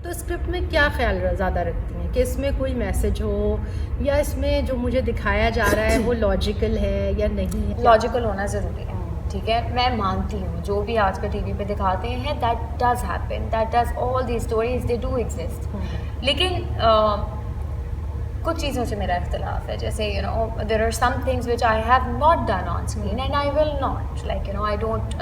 तो स्क्रिप्ट में क्या ख्याल ज़्यादा रखती हैं कि इसमें कोई मैसेज हो, या इसमें जो मुझे दिखाया जा रहा है वो लॉजिकल है या नहीं है? लॉजिकल होना ज़रूरी है, ठीक है। मैं मानती हूँ जो भी आजकल टीवी पे दिखाते हैं that does happen, that does, all the stories they do exist. लेकिन कुछ चीज़ों से मेरा इख्तिलाफ है, जैसे you know there are some things which I have not done on screen and I will not, like you know I don't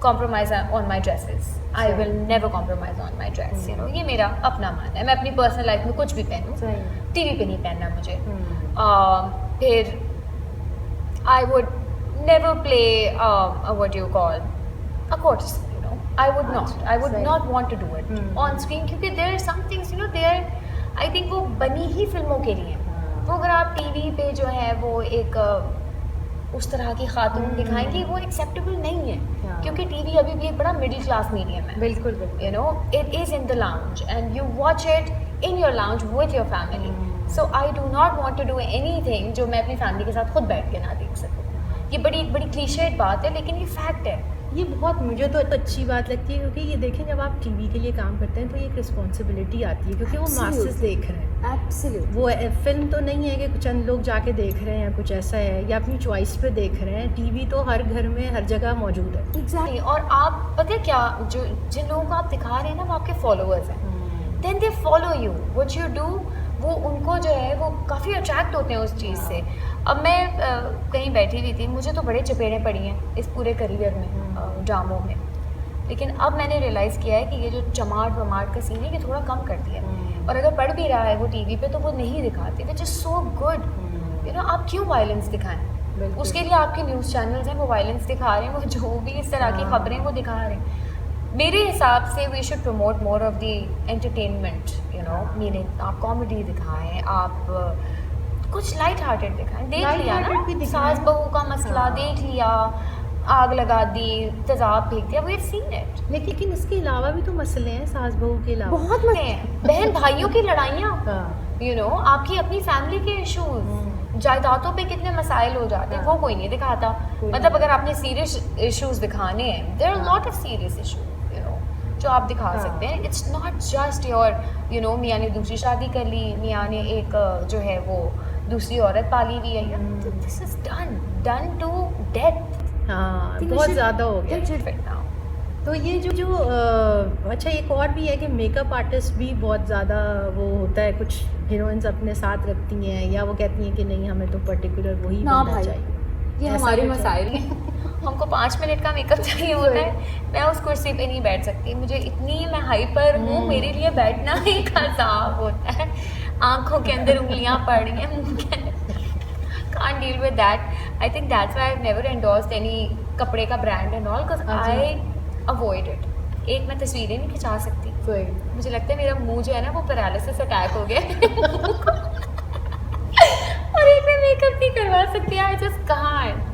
compromise on my dresses, I will never compromise on my dress, you know, ये मेरा अपना मानना है। मैं अपनी personal life में कुछ भी पहनूँ, टीवी पे नहीं पहनना मुझे। फिर I would never play what you call a courtesy, you know. I would not want to do it on screen, क्योंकि there are some things, you know, I think वो बनी ही फिल्मों के लिए। वो अगर आप टीवी पे जो है वो एक उस तरह की खातून दिखाएंगी, वो एक्सेप्टेबल नहीं है, क्योंकि टीवी अभी भी एक बड़ा मिडिल क्लास मीडियम है। बिल्कुल, you know, it is in the lounge and you watch it in your lounge with your family. So I do not want to do anything जो मैं अपनी फैमिली के साथ खुद बैठ के ना देख सकूँ। ये बड़ी क्लीशेड बात है, लेकिन ये फैक्ट है। ये बहुत मुझे तो अच्छी बात लगती है, क्योंकि ये देखें जब आप टीवी के लिए काम करते हैं तो ये एक रिस्पॉन्सिबिलिटी आती है, क्योंकि वो मासेस देख रहे हैं। एब्सोल्युटली। वो फिल्म तो नहीं है कि चंद लोग जाके देख रहे हैं या कुछ ऐसा है, या अपनी चॉइस पे देख रहे हैं। टीवी तो हर घर में हर जगह मौजूद है। एग्जैक्टली। और आप पता है क्या, जो जिन लोगों को आप दिखा रहे हैं ना, वो आपके फॉलोअर्स हैं, then they follow you, what you do, वो उनको जो है वो काफ़ी अट्रैक्ट होते हैं उस चीज़ से। अब मैं कहीं बैठी हुई थी, मुझे तो बड़े चपेड़ें पड़ी हैं इस पूरे करियर में, ड्रामों में, लेकिन अब मैंने रियलाइज़ किया है कि ये जो चमाट वमाट का सीन है, ये थोड़ा कम कर दिया। और अगर पढ़ भी रहा है वो टीवी पे, तो वो नहीं दिखाते, which is so good. You know, आप क्यों वायलेंस दिखाएं? उसके लिए आपके न्यूज़ चैनल्स हैं, वो वायलेंस दिखा रहे हैं, वो जो भी इस तरह की खबरें वो दिखा रहे हैं। मेरे हिसाब से we should promote more of the entertainment, you know, meaning आप कॉमेडी दिखाएं, आप कुछ लाइट हार्टेड दिखाएं। देख लिया ना सास बहू का मसला, देख लिया, आग लगा दी, तेजाब फेंक दिया, वी हैव सीन इट। लेकिन इसके अलावा भी तो मसले हैं, सास बहू के अलावा बहुत मसले हैं, बहन भाइयों की लड़ाइयाँ, यू नो, आपकी अपनी फैमिली के इशूज़, जायदादों पे कितने मसाइल हो जाते हैं, वो कोई नहीं दिखाता। मतलब अगर आपने सीरियस इशूज़ दिखाने हैं, there are lot of serious issues जो आप दिखा सकते हैं। It's not just your, you know, मियाँ ने दूसरी शादी कर ली, मियाँ ने एक जो है वो दूसरी औरत पाली हुई है, this is done to death. हाँ, बहुत ज़्यादा हो गया। तो ये जो अच्छा, एक और भी है कि मेकअप आर्टिस्ट भी बहुत ज़्यादा वो होता है, कुछ हीरोइंस अपने साथ रखती हैं, या वो कहती हैं कि नहीं, हमें तो पर्टिकुलर वही बनना चाहिए। ये हमारे मसाइल हैं। हमको 5 मिनट का मेकअप चाहिए होता है, मैं उस कुर्सी पे नहीं बैठ सकती, मुझे इतनी मैं हाइपर हूँ, मेरे लिए बैठना एक अज़ाब होता है। आंखों के अंदर उंगलियाँ पड़ रही हैं, मुंह के अंदर, can't deal with that. I think that's why I've never endorsed any कपड़े का brand and all, because I avoid it. एक मैं तस्वीरें नहीं खिंचा सकती, मुझे लगता है मेरा मुंह जो है ना वो पैरालिसिस अटैक हो गया। और एक मैं मेकअप नहीं करवा सकती, I just can't.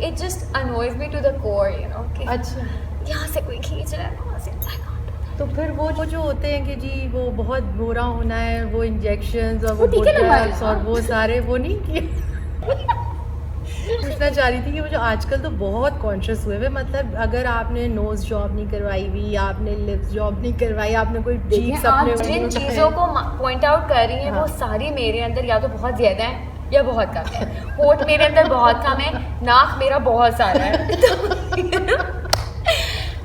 It just annoys me to the core, you know, कि अच्छा, यहाँ से कोई खींच रहा है, वहाँ से I can't do that. तो फिर वो जो होते हैं कि जी वो बहुत गोरा होना है, वो इंजेक्शंस और वो ठीक है ना बोटॉक्स और वो सारे, वो नहीं किए। पूछना चाह रही थी कि वो जो आजकल तो बहुत कॉन्शियस हुए हुए, मतलब अगर आपने नोज जॉब नहीं करवाई हुई, आपने लिप्स जॉब नहीं करवाई, आपने कोई चीज अपने जिन चीज़ों को पॉइंट आउट कर रही हैं वो सारी मेरे अंदर या तो बहुत ज़्यादा है या बहुत कम है। होठ मेरे अंदर बहुत कम है, नाक मेरा बहुत सारा है।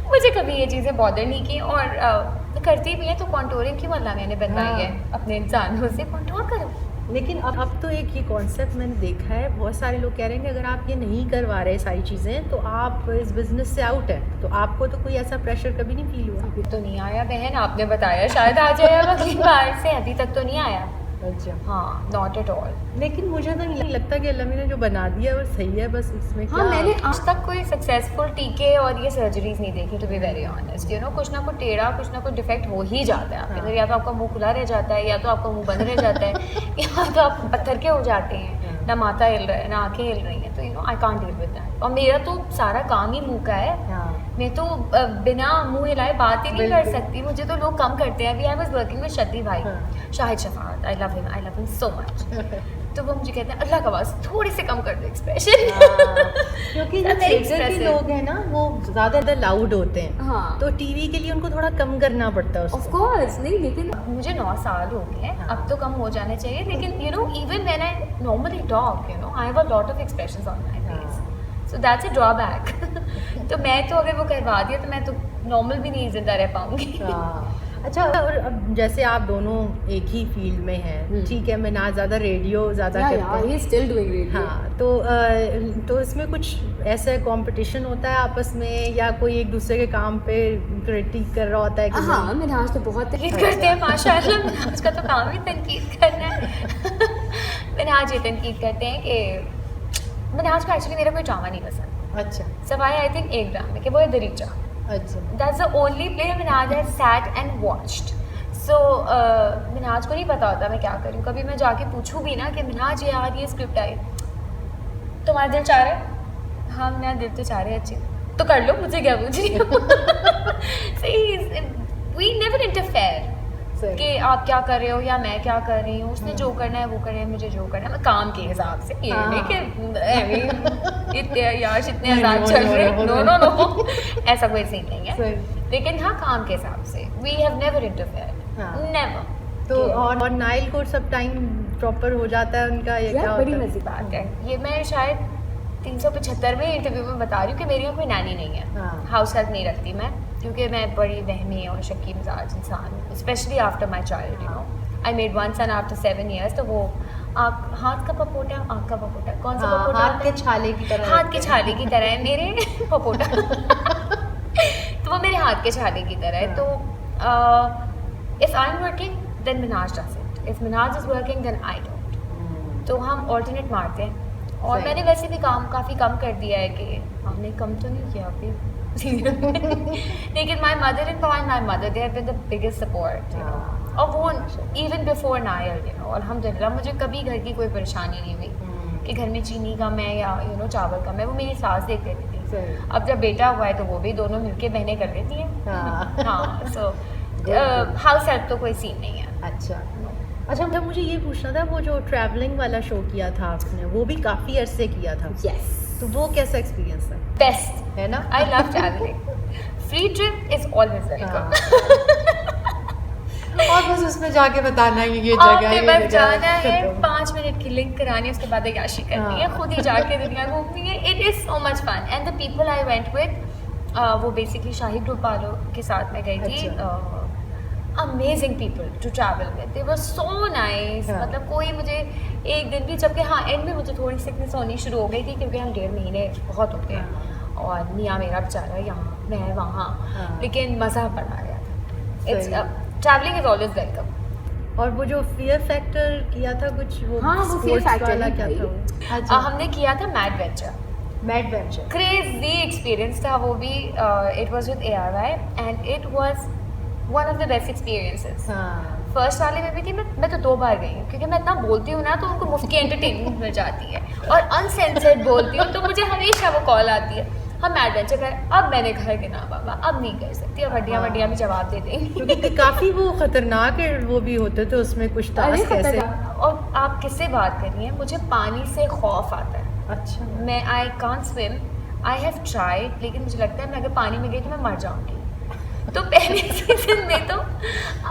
मुझे कभी ये चीज़ें बॉदर नहीं की, और करती भी है तो कॉन्टोरिंग क्यों अल्लाह मैंने बनवाई है अपने इंसानों से, कॉन्टोर करो। लेकिन अब तो एक ये कॉन्सेप्ट मैंने देखा है, बहुत सारे लोग कह रहे हैं कि अगर आप ये नहीं करवा रहे सारी चीज़ें तो आप इस बिज़नेस से आउट है। तो आपको तो कोई ऐसा प्रेशर कभी नहीं फील हुआ? अभी तो नहीं आया बहन, आपने बताया शायद आ जाएगा अगली बार से, अभी तक तो नहीं आया। अच्छा, हाँ, नॉट एट ऑल। लेकिन मुझे तो नहीं लगता कि अल्लाह ने जो बना दिया वो सही है, बस इसमें हाँ, क्या मैंने आज तक कोई सक्सेसफुल टीके और ये सर्जरीज नहीं देखी, to be very honest. You know, कुछ ना कुछ टेढ़ा, कुछ ना कुछ डिफेक्ट हो ही जाता है आपके अंदर। या तो आपका मुंह खुला रह जाता है, या तो आपका मुंह बंद रह जाता है, या तो आप पत्थर के हो जाते हैं, ना माथा हिल रहा है ना आंखें हिल रही हैं, तो you know I can't deal with that. और मेरा तो सारा काम ही मुंह का है, मैं तो बिना मुंह हिलाए बात ही नहीं कर सकती। मुझे तो लोग कम करते हैं। अभी I was working with Shati भाई, Shahid Shafat, I love him so much. तो वो मुझे कहते हैं अल्लाह का वास्ता थोड़ी से कम कर दो एक्सप्रेशन। क्योंकि जो Very थिएटर के expressive. लोग हैं ना वो ज़्यादा लाउड होते हैं, हाँ। तो टीवी के लिए उनको थोड़ा कम करना पड़ता है ऑफ उसको। कोर्स नहीं, लेकिन मुझे 9 साल हो गए हैं, हाँ। अब तो कम हो जाने चाहिए, लेकिन you know even when I normally talk you know I have a lot of expressions on my face, so that's a drawback. तो मैं तो अगर वो करवा दिया तो मैं तो नॉर्मल भी नहीं जिंदा रह पाऊंगी। हाँ। अच्छा, और अब जैसे आप दोनों एक ही फील्ड में हैं, ठीक है, मिनाज ज़्यादा रेडियो ज़्यादा या करते हैं, ही स्टिल डूइंग रेडियो। हाँ, तो इसमें कुछ ऐसा कंपटीशन होता है आपस में, या कोई एक दूसरे के काम पे क्रिटिक कर रहा होता है कि हाँ, मिनाज तो बहुत तनकीद करते हैं माशाल्लाह, मिनाज का तो काम ही तनकीद करना है। मिनाज ये तनकीद करते हैं कि मिनाज को एक्चुअली मेरा कोई ड्रामा नहीं पसंद, अच्छा सवाए आई थिंक एक ड्रामे के, वो है दरीचा। अच्छा That's the only play Minaj has sat and watched. So Minaj को नहीं पता होता मैं क्या करूँ। कभी मैं जाके पूछूँ भी ना कि मिनाज यार ये स्क्रिप्ट आई, तुम्हारा दिल चाह रहा है? हाँ मेरा दिल तो चाह रहा है, अच्छी तो कर लो, मुझे क्या पूछ रही हो। सही, we never interfere कि आप क्या कर रहे हो या मैं क्या कर रही हूँ, उसने जो करना है वो करे, मुझे जो करना है मैं काम के हिसाब से, ये नहीं कि इतने यार इतने आजाद चल रहे, नो नो नो, ऐसा कोई सीन नहीं है, लेकिन हाँ काम के हिसाब से we have never interfere, never. तो और नाइल को सब टाइम प्रॉपर हो जाता है उनका, ये क्या बड़ी होता है? मजे बात है ये, मैं शायद 375वें इंटरव्यू में बता रही हूँ कि मेरी यहाँ कोई नैनी नहीं है, हाँ। हाउस हेल्प नहीं रखती मैं, क्योंकि मैं बड़ी वहमी और शक्की मिजाज इंसान हूँ, specially after my child, you know I made one son after 7 years, तो वो हाथ का पपोटा, आँख का पपोटा, कौन सा पपोटा? हाथ के छाले की तरह, हाथ के छाले की तरह है मेरे पपोटा। तो वो मेरे हाथ के छाले की तरह है। तो if I am working then Minaj does it, if Minaj is working then I don't, तो हम ऑल्टरनेट मारते हैं। और मैंने वैसे भी काम काफ़ी कम कर दिया है, कि हमने कम तो नहीं किया अभी लेकिन my mother in law and my mother they have been the biggest support, you know, और वो even before Nyle, you know, अल्हम्दुलिल्लाह मुझे कभी घर की कोई परेशानी नहीं हुई कि घर में चीनी कम है या यू नो चावल कम है, वो मेरी सास देख लेती थी। अब जब बेटा हुआ है तो वो भी दोनों मिलके बहनें कर लेती हैं। हाँ, सो हाउस हेल्प तो कोई सीन नहीं है। अच्छा अच्छा, मुझे ये पूछना था, वो जो ट्रैवलिंग वाला शो किया था आपने, वो भी काफ़ी अरसे किया था, यस, तो वो कैसा एक्सपीरियंस था? बेस्ट है ना? I love travelling, free trip is always welcome. और बस उसमें जाके बताना है कि ये आपने जगह बस जाना है, 5 मिनट की लिंक करानी है, उसके बाद याशी करनी है, खुद ही जाके दुनिया घूमनी है। It is so much fun and the people I went with, वो बेसिकली शाही ग्रुप वालों के साथ में गई थी। Amazing people to travel with, they were so nice. मतलब कोई मुझे एक दिन भी, जबकि हाँ एंड में मुझे थोड़ी सिकनेस होनी शुरू हो गई थी, क्योंकि हम 1.5 महीने बहुत हो गए और मियाँ मेरा बेचारा यहाँ, मैं वहाँ, लेकिन मज़ा बड़ा आया था। It's travelling is always welcome. और वो जो फियर फैक्टर किया था कुछ, वो हाँ, वो fear factor वाला ही क्या था था वो? अच्छा, हमने किया था mad venture, mad venture, crazy experience था वो भी। It was with ARI and it was one of the best experiences. हाँ, फर्स्ट वाले में भी थी, मैं तो 2 बार गई हूँ, क्योंकि मैं इतना बोलती हूँ ना तो उनको मुफ्त की एंटरटेनमेंट मिल जाती है, और अनसेंसर्ड बोलती हूँ तो मुझे हमेशा वो कॉल आती है, हम एडवेंचर करें। अब मैंने घर के ना बाबा अब नहीं कर सकती, अब हड्डियाँ भी जवाब दे देंगी, क्योंकि काफ़ी वो खतरनाक है, वो भी होते थे उसमें कुछ टास्क ऐसे। और आप किससे बात कर रही हैं, मुझे पानी से खौफ आता है। अच्छा, मैं I can't swim, I have tried, लेकिन मुझे लगता है मैं अगर पानी में गई तो मैं मर जाऊंगी। तो पहले सीजन में तो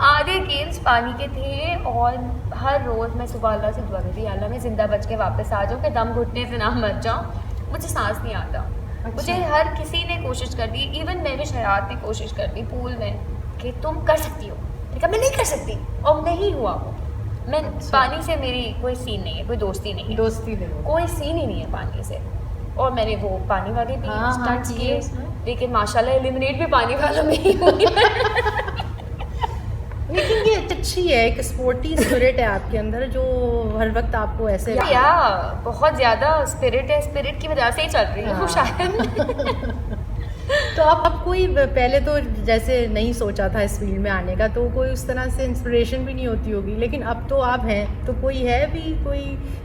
आधे गेम्स पानी के थे, और हर रोज़ मैं सुबह अल्लाह से दुआ करती, अल्लाह मैं ज़िंदा बच के वापस आ जाऊँ, कि दम घुटने से ना मर जाऊँ। मुझे सांस नहीं आता। अच्छा। मुझे हर किसी ने कोशिश कर दी, इवन मैं भी शरारत ने कोशिश कर दी पूल में, कि तुम कर सकती हो, लेकिन मैं नहीं कर सकती, और नहीं हुआ वो। मैं पानी से मेरी कोई सीन नहीं है, कोई दोस्ती नहीं है, दोस्ती नहीं, कोई सीन ही नहीं है पानी से। और मैंने वो पानी वाले भी हाँ, स्टार्ट किए किए, उसमें। लेकिन माशाल्लाह एलिमिनेट भी पानी वालों में ही हुई। लेकिन ये अच्छी है, एक स्पोर्टी स्पिरिट है आपके अंदर, जो हर वक्त आपको ऐसे या बहुत ज़्यादा स्पिरिट है, स्पिरिट की वजह से ही चल रही है वो शायद। तो आप कोई पहले तो जैसे नहीं सोचा था इस फील्ड में आने का, तो कोई उस तरह से इंस्पिरेशन भी नहीं होती होगी, लेकिन अब तो आप हैं, तो कोई है भी कोई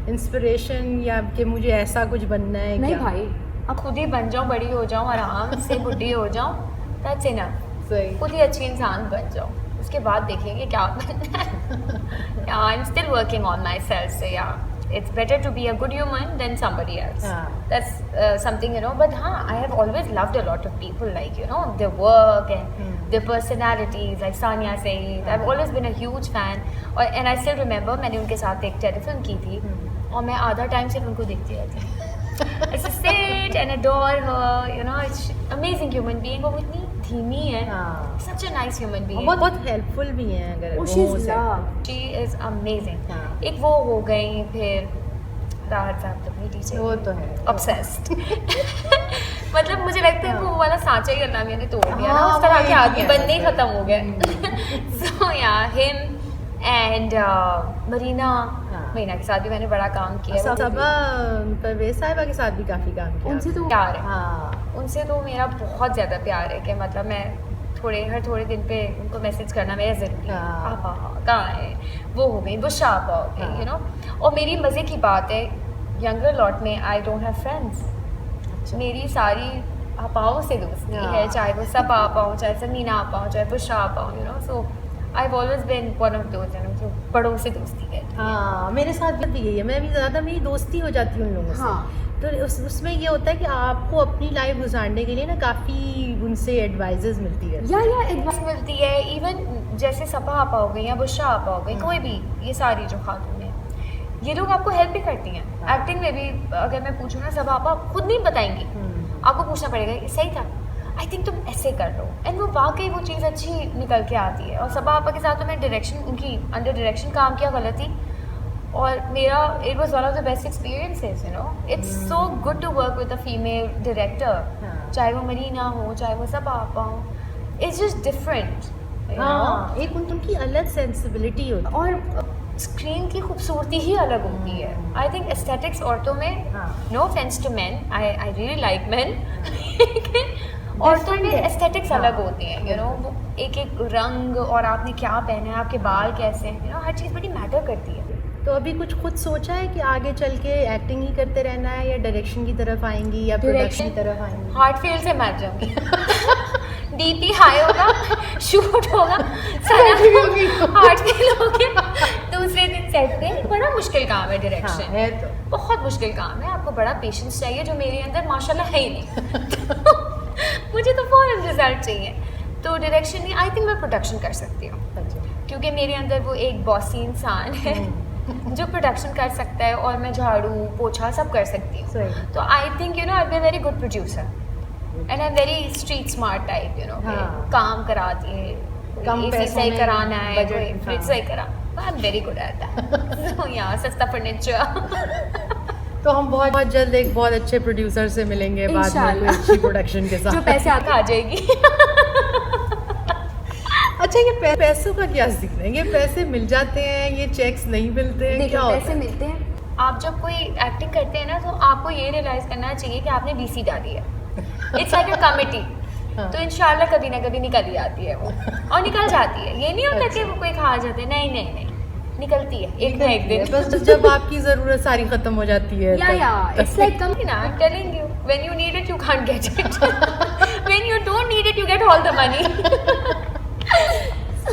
इंस्पिरेशन, या कि मुझे ऐसा कुछ बनना है? नहीं क्या भाई, अब खुद ही बन जाऊँ, बड़ी हो जाऊँ, आराम से बुढ़ी हो जाऊँ, दैट्स इनफ। सही, खुद ही अच्छी इंसान बन जाऊँ, उसके बाद देखेंगे क्या बनना है। I am still working on my self से, या it's better to be a good human than somebody else. हाँ. That's something, you know. But हाँ, I have always loved a lot of people, like, you know, their work and their personalities, like Sania Saeed. I've always been a huge fan. And I still remember मैंने उनके साथ एक telefilm की थी और मैं आधा टाइम सिर्फ उनको देखती रहती I just sit and adore her, you know. It's amazing human being. वो इतनी धीमी है. हाँ. Such a nice human being. बहुत बहुत हेल्पफुल भी हैं अगर Oh, वो she's हो सके। loved. She is amazing. हाँ. एक वो हो गई, फिर राहत साहब तो मेरी चाहिए। वो तो है Obsessed. मतलब मुझे लगता है वो वाला सांचा ही अल्लाह ने तोड़ दिया ना, हाँ, उस तरह वो के एक आदमी ही बनने ही है। खत्म हो गए। So yeah, him and Marina, हाँ. मरीना के साथ भी मैंने बड़ा काम किया। वो सबा परवेज साहिबा के साथ भी काफी काम किया। उनसे तो प्यार है। हाँ उनसे तो मेरा बहुत ज़्यादा प्यार है कि मतलब मैं हर थोड़े दिन पे उनको मैसेज करना मेरा ज़रूरी है। हाँ. आप कहाँ है, वो हो गई, बुशा आपा हो गई, हाँ. You know. और मेरी मज़े की बात है, यंगर लॉट में आई डोंट हैव फ्रेंड्स। अच्छा। मेरी सारी आपाओं से दोस्ती हाँ. है, चाहे वो सब आपा हो, चाहे समीना आपा हो, चाहे बुशा आपा हो, you know. So I have always been one of those, you know, जो बड़ों से दोस्ती करती है। हाँ मेरे साथ भी यही है, मैं भी ज़्यादा मेरी दोस्ती हो जाती है उन लोगों से। हाँ. तो उसमें ये होता है कि आपको अपनी लाइफ गुजारने के लिए ना काफ़ी उनसे एडवाइजेस मिलती है। या एडवाइस मिलती है। इवन जैसे सपा आपा हो गई या बुशा आपा हो गई, कोई भी ये सारी जो खातून है, ये लोग आपको हेल्प भी करती हैं। हाँ. एक्टिंग में भी अगर मैं पूछूँ ना, सपा आपा खुद नहीं बताएंगी, आपको पूछना पड़ेगा ये सही था, आई थिंक तुम ऐसे कर लो, एंड वो वाकई वो चीज़ अच्छी निकल के आती है। और सपा आपा के साथ तो मैं डायरेक्शन, उनकी अंडर डायरेक्शन काम किया गलती, और मेरा it was one of the best experiences, you know. It's so good to work with a female director, हाँ. चाहे वो मरीना हो, चाहे वो सपा आपा हो, इट्स जस्ट डिफरेंट। हाँ एक उनकी अलग सेंसिबिलिटी होती है। और स्क्रीन की खूबसूरती ही अलग होती है। आई थिंक एस्थेटिक्स औरतों में, हाँ. No offence to man, I really like man, लेकिन औरतों में एस्थेटिक्स अलग हाँ. होती हैं, यू नो। वो एक एक रंग, और आपने क्या पहना है, आपके बाल कैसे हैं, यू नो, हर चीज़ बड़ी मैटर करती है। तो अभी कुछ खुद सोचा है कि आगे चल के एक्टिंग ही करते रहना है, या डायरेक्शन की तरफ आएंगी, या प्रोडक्शन की तरफ आएंगी? हार्ट फेल से मर जाऊंगी। डीपी हाई होगा, शूट होगा, हार्ट फेल हो गया, दूसरे दिन सेट पे। बड़ा मुश्किल काम है हाँ, डायरेक्शन, है तो। बहुत मुश्किल काम है। आपको बड़ा पेशेंस चाहिए, जो मेरे अंदर माशाल्लाह है ही नहीं। मुझे तो फौरन रिजल्ट चाहिए। तो डायरेक्शन नहीं, आई थिंक मैं प्रोडक्शन कर सकती हूँ, अच्छा। क्योंकि मेरे अंदर वो एक बॉसी इंसान है जो प्रोडक्शन कर सकता है, और मैं झाड़ू पोछा सब कर सकती हूँ। सही। तो I think, you know, I be very good producer, and I am very street smart type, you know. हाँ. काम करा दिए, कम AC पैसों सही में कराना है, budget, कोई फ्रिज हाँ. सही करा, I am very good at that. So या सस्ता फर्नीचर। तो हम बहुत बहुत जल्द एक बहुत अच्छे प्रोड्यूसर से मिलेंगे बाद में, कोई इंशाल्लाह। अच्छी प्रोडक्शन के साथ। जो पैसे आते आ जाएगी। अच्छा ये पैसों का क्या सीन है? ये पैसे मिल जाते हैं, ये चेक्स नहीं मिलते हैं, देखो क्या होता पैसे है? मिलते हैं। आप जब कोई एक्टिंग करते हैं ना, तो आपको ये रियलाइज करना चाहिए कि आपने डीसी डाली है। It's like a committee. हाँ. तो इंशाल्लाह कभी ना कभी निकल ही आती है वो, और निकल जाती है। ये नहीं होता कि वो कोई खा जाते, नहीं नहीं नहीं, निकलती है एक ना एक दिन। बस जब आपकी जरूरत सारी खत्म हो जाती है या इट्स लाइक कम ना, I'm telling you, when you need it you can't get it. When you don't need it you get all the money.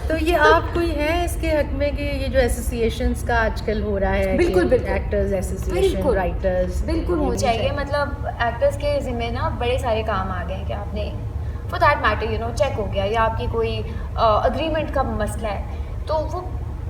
तो ये आप कोई है इसके हक में कि ये जो एसोसिएशंस का आजकल हो रहा है, बिल्कुल, बिल्कुल। एक्टर्स एसोसिएशन, बिल्कुल। राइटर्स, बिल्कुल होनी चाहिए। मतलब एक्टर्स के ज़िम्मे ना बड़े सारे काम आ गए हैं कि आपने for that matter, you know, check हो गया, या आपकी कोई अग्रीमेंट का मसला है, तो वो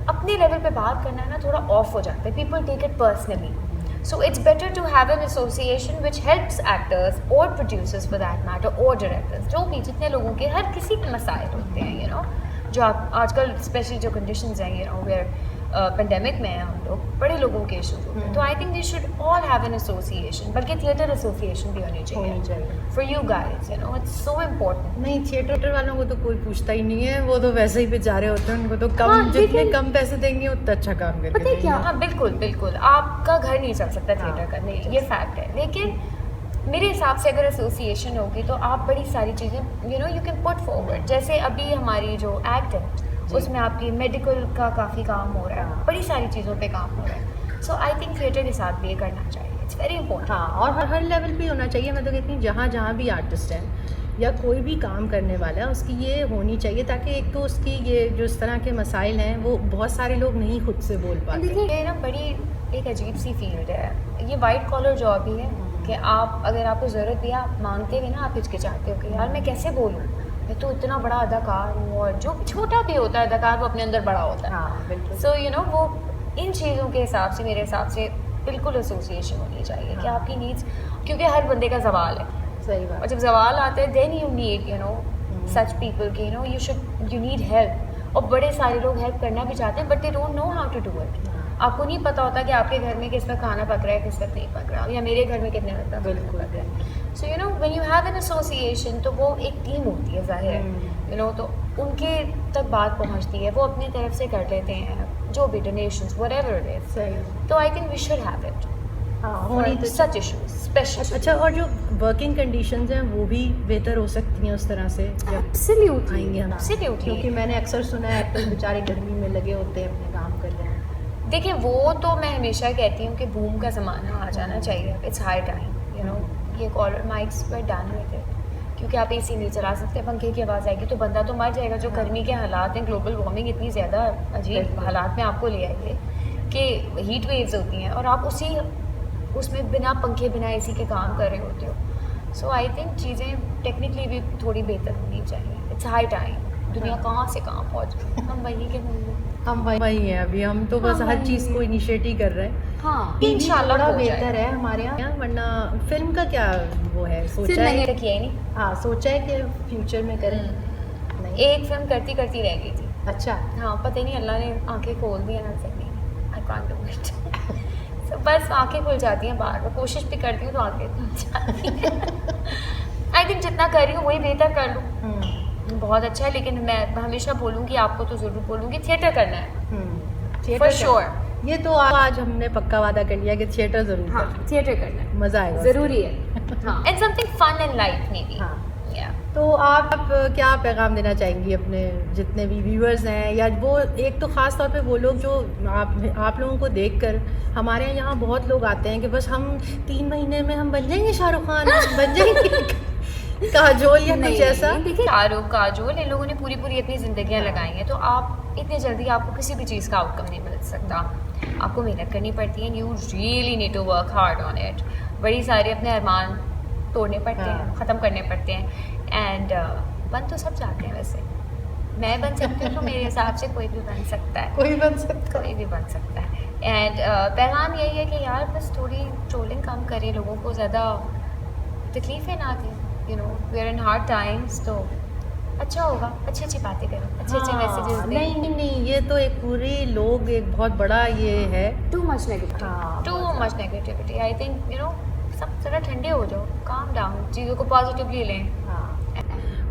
अपने लेवल पे बात करना है ना, थोड़ा ऑफ हो जाता है। People take it personally. So it's better to have an association which helps actors और प्रोड्यूसर्स फॉर दैट मैटर, और डायरेक्टर्स, जो भी जितने लोगों के हर किसी के मसाइल होते हैं, यू नो, जो आजकल स्पेशली जो कंडीशंस हैं, यू नो, वेयर पेंडेमिक में हैं हम लोग, बड़े लोगों के इशूज होते हैं। तो I think they should all have an association, बल्कि थिएटर एसोसिएशन भी होनी चाहिए for you guys, you know, it's so important. नहीं, थिएटर वालों को तो कोई पूछता ही नहीं है, वो तो वैसे ही बेचारे होते हैं, उनको तो कम हाँ, जितने लेकिन- कम पैसे देंगे उतना अच्छा काम करके पता है क्या? हाँ बिल्कुल बिल्कुल, आपका घर नहीं चल सकता थिएटर हाँ, का, नहीं चल ये फैक्ट है। लेकिन मेरे हिसाब से अगर एसोसिएशन होगी तो आप बड़ी सारी चीज़ें, you know, you can put forward. जैसे अभी हमारी जो एक्ट है उसमें आपकी मेडिकल का काफ़ी काम हो रहा है, बड़ी सारी चीज़ों पे काम हो रहा है। सो आई थिंक थिएटर के साथ भी ये करना चाहिए, इट्स वेरी इंपॉर्टेंट। हाँ, और हर लेवल पे होना चाहिए। मैं तो कहती हूँ जहाँ जहाँ भी आर्टिस्ट हैं, या कोई भी काम करने वाला है उसकी ये होनी चाहिए, ताकि एक तो उसकी ये जो इस तरह के मसाइल हैं वो बहुत सारे लोग नहीं खुद से बोल पाते। देखिए ये ना बड़ी एक अजीब सी फील्ड है, ये वाइट कॉलर जॉब ही है कि आप अगर आपको ज़रूरत भी है आप मांगते हुए ना आप हिचकिचाते हो कि यार मैं कैसे बोलूँ, मैं तो इतना बड़ा अदाकार हूँ, और जो छोटा भी होता है अदाकार वो अपने अंदर बड़ा होता है। हाँ बिल्कुल। सो यू नो वो इन चीज़ों के हिसाब से मेरे हिसाब से बिल्कुल एसोसिएशन होनी चाहिए कि हाँ। आपकी नीड्स, क्योंकि हर बंदे का सवाल है, सही और बात। जब सवाल आते हैं then you need you know such people के you know you need help. और बड़े सारे लोग हेल्प करना भी चाहते हैं but they don't know how to do it. आपको नहीं पता होता कि आपके घर में किस वक्त खाना पक रहा है, किस वक्त नहीं पक रहा, या मेरे घर में कितने वक्त बिल्कुल। पक रहा है। So you know when you have an association तो वो एक टीम होती है ज़ाहिर है, यू नो, तो उनके तक बात पहुंचती है, वो अपनी तरफ से कर लेते हैं जो भी डोनेशंस व्हाटएवर इट इज। सही। तो I think we should have it हाँ होनी तो सच इश्यूज स्पेशल। अच्छा, और जो वर्किंग कंडीशंस हैं वो भी बेहतर हो सकती हैं उस तरह से जब एब्सोल्युटली आएंगे हम। Absolutely. क्योंकि मैंने अक्सर सुना है एक्टर्स बेचारे गर्मी में लगे होते हैं अपने काम कर रहे हैं। देखिए वो तो मैं हमेशा कहती हूँ कि बूम का ज़माना आ जाना चाहिए, it's high time you know, ये कॉलर माइक्स पर डन विद इट, क्योंकि आप एसी नहीं चला सकते, पंखे की आवाज़ आएगी तो बंदा तो मर जाएगा। जो गर्मी के हालात हैं, ग्लोबल वार्मिंग इतनी ज़्यादा अजीब बिल्कुल। हालात में आपको ले आई है कि हीट वेव्स होती हैं और आप उसमें बिना पंखे बिना एसी के काम कर रहे होते हो। सो आई थिंक चीज़ें टेक्निकली भी थोड़ी बेहतर होनी चाहिए, इट्स हाई टाइम। दुनिया कहाँ से कहाँ पहुँच गई, हम वहीं के होंगे। हम वही हैं अभी, हम तो बस हाँ, हर वही चीज़ को इनिशिएट कर रहे हैं। हाँ टीवी इंशाल्लाह थोड़ा हो बेहतर जाएगा। है हमारे यहाँ, वरना फिल्म का क्या वो है, फिर सोचा है मैंने- तो किया ही नहीं। हाँ सोचा है कि फ्यूचर में करें। नहीं। एक फिल्म करती करती रह गई थी। अच्छा। हाँ पता ही नहीं अल्लाह ने आंखें खोल दी है ना, नहीं आई कांट डू इट। सो बस आंखें खुल जाती हैं बार बार, कोशिश भी करती हूँ तो आंखें खुल जाती हैं। आई थिंक जितना कर रही हूँ वही बेहतर कर लूँ, बहुत अच्छा है। लेकिन मैं हमेशा बोलूँगी, आपको तो ज़रूर बोलूँगी, थिएटर करना है थिएटर फॉर श्योर। ये तो आज हमने पक्का वादा कर लिया कि थिएटर जरूर हाँ करना। थिएटर करना है, मजा आएगा। ज़रूरी है। हाँ and something fun in life maybe. हाँ। तो आप क्या पैगाम देना चाहेंगी अपने जितने भी व्यूअर्स हैं, या वो एक तो ख़ास तौर पे वो लोग जो आप लोगों को देखकर, हमारे यहाँ बहुत लोग आते हैं कि बस हम 3 महीने में हम बन जाएंगे शाहरुख खान, हम बन जाएंगे काजोल या कुछ ऐसा। देखिए शाहरुख काजोल इन लोगों ने पूरी पूरी अपनी ज़िंदगियाँ लगाई हैं, तो आप इतनी जल्दी आपको किसी भी चीज़ का आउटकम नहीं मिल सकता। आपको मेहनत करनी पड़ती है, you really need to work hard on it. बड़ी सारे अपने अरमान तोड़ने पड़ते हैं, हाँ। ख़त्म करने पड़ते हैं। एंड बन तो सब जाते हैं, वैसे मैं बन सकती हूँ तो मेरे हिसाब से कोई भी बन सकता है, कोई बन सकता कोई भी बन सकता है। एंड पैगाम यही है कि यार बस थोड़ी ट्रोलिंग कम करें, लोगों को ज़्यादा तकलीफ़ें ना दें, you know we are in hard times, तो अच्छा होगा। अच्छी अच्छी बातें करो, अच्छे अच्छे मैसेजेस दें। नहीं नहीं नहीं, ये तो एक पूरी लोग एक बहुत बड़ा ये है। Too much negative. हाँ too much negativity. I think you know सब ज़रा ठंडे हो जाओ, काम डाउन, चीज़ों को पॉजिटिवली लें। हाँ।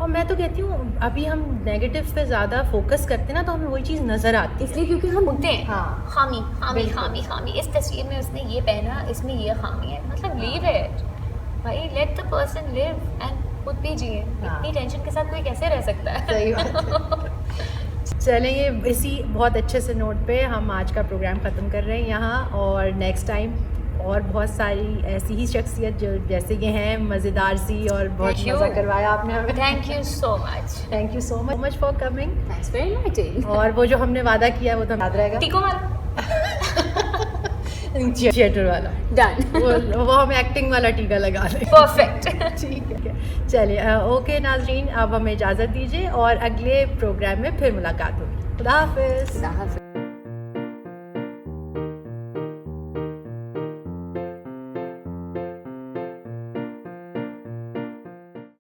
और मैं तो कहती हूँ अभी हम नेगेटिव पे ज़्यादा फोकस करते हैं ना, तो हमें वही चीज़ नज़र आती है। इसलिए क्योंकि हम होते हैं हाँ। खामी खामी बिल्कुल। खामी खामी, इस तस्वीर में उसने ये पहना, इसमें ये खामी है, मतलब लीव इट भाई, let the person live and खुद भी जिए। हाँ। इतनी टेंशन के साथ कोई कैसे रह सकता है? सही बात है। चलेंगे इसी बहुत अच्छे से नोट पे हम आज का प्रोग्राम ख़त्म कर रहे हैं यहाँ, और नेक्स्ट टाइम और बहुत सारी ऐसी ही शख्सियत जो जैसे ये हैं मज़ेदार सी, और बहुत Thank you. मज़ा करवाया आपने हमें। Thank you so much. Thank you so much for coming. Thanks for inviting. और वो जो हमने वादा किया है वो तो याद रहेगा, टीको वाला थिएटर वाला। डन। वो हम एक्टिंग वाला टीका लगा लें। परफेक्ट। ठीक है, चलिए ओके नाजरीन, अब हमें इजाज़त दीजिए और अगले प्रोग्राम में फिर मुलाकात होगी। खुदा हाफिज़। खुदा हाफ़िज़।